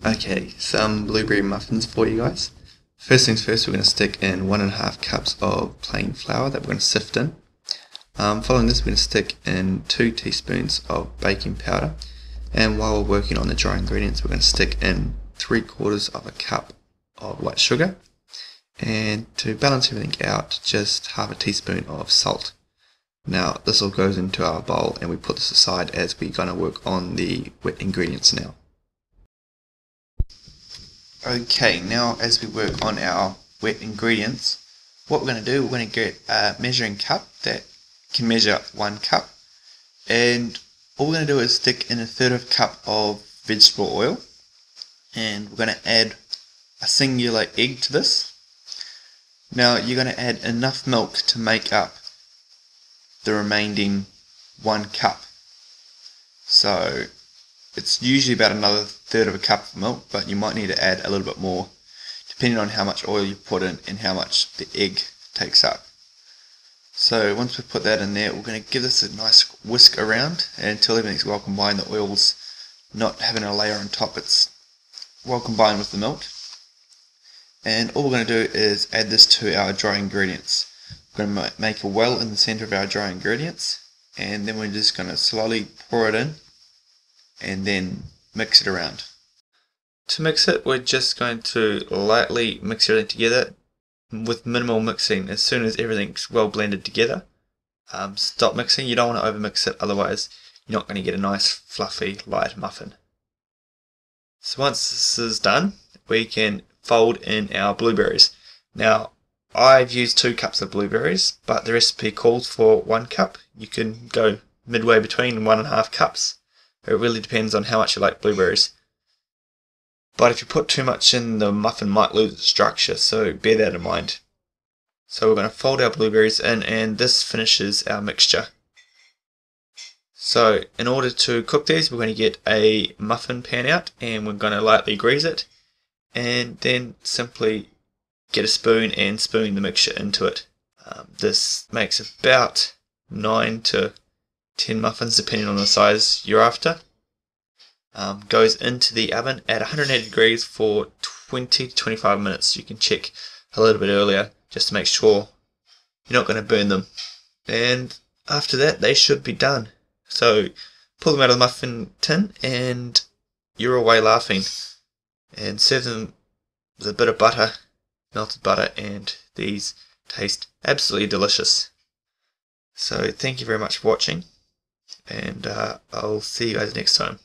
Okay, some blueberry muffins for you guys. First things first, we're going to stick in 1.5 cups of plain flour that we're going to sift in. Following this, we're going to stick in 2 teaspoons of baking powder. And while we're working on the dry ingredients, we're going to stick in 3/4 of a cup of white sugar. And to balance everything out, just half a teaspoon of salt. Now, this all goes into our bowl and we put this aside as we're going to work on the wet ingredients now. Okay, now as we work on our wet ingredients, what we're going to do, we're going to get a measuring cup that can measure 1 cup, and all we're going to do is stick in 1/3 cup of vegetable oil, and we're going to add a singular egg to this. Now you're going to add enough milk to make up the remaining 1 cup. So it's usually about another 1/3 of a cup of milk, but you might need to add a little bit more depending on how much oil you put in and how much the egg takes up. So once we put that in there, we're going to give this a nice whisk around until everything's well combined. The oil's not having a layer on top, it's well combined with the milk. And all we're going to do is add this to our dry ingredients. We're going to make a well in the center of our dry ingredients, and then we're just going to slowly pour it in and then mix it around. To mix it, we're just going to lightly mix everything together with minimal mixing. As soon as everything's well blended together, stop mixing. You don't want to overmix it, otherwise you're not going to get a nice fluffy light muffin. So once this is done, we can fold in our blueberries. Now I've used 2 cups of blueberries, but the recipe calls for 1 cup. You can go midway between 1.5 cups. It really depends on how much you like blueberries. But if you put too much in, the muffin might lose its structure, so bear that in mind. So we're going to fold our blueberries in, and this finishes our mixture. So in order to cook these, we're going to get a muffin pan out, and we're going to lightly grease it, and then simply get a spoon and spoon the mixture into it. This makes about 9 to 10 muffins depending on the size you're after. Goes into the oven at 180 degrees for 20 to 25 minutes. You can check a little bit earlier just to make sure you're not going to burn them. And after that, they should be done. So pull them out of the muffin tin and you're away laughing. And serve them with a bit of butter, melted butter, and these taste absolutely delicious. So thank you very much for watching, and I'll see you guys next time.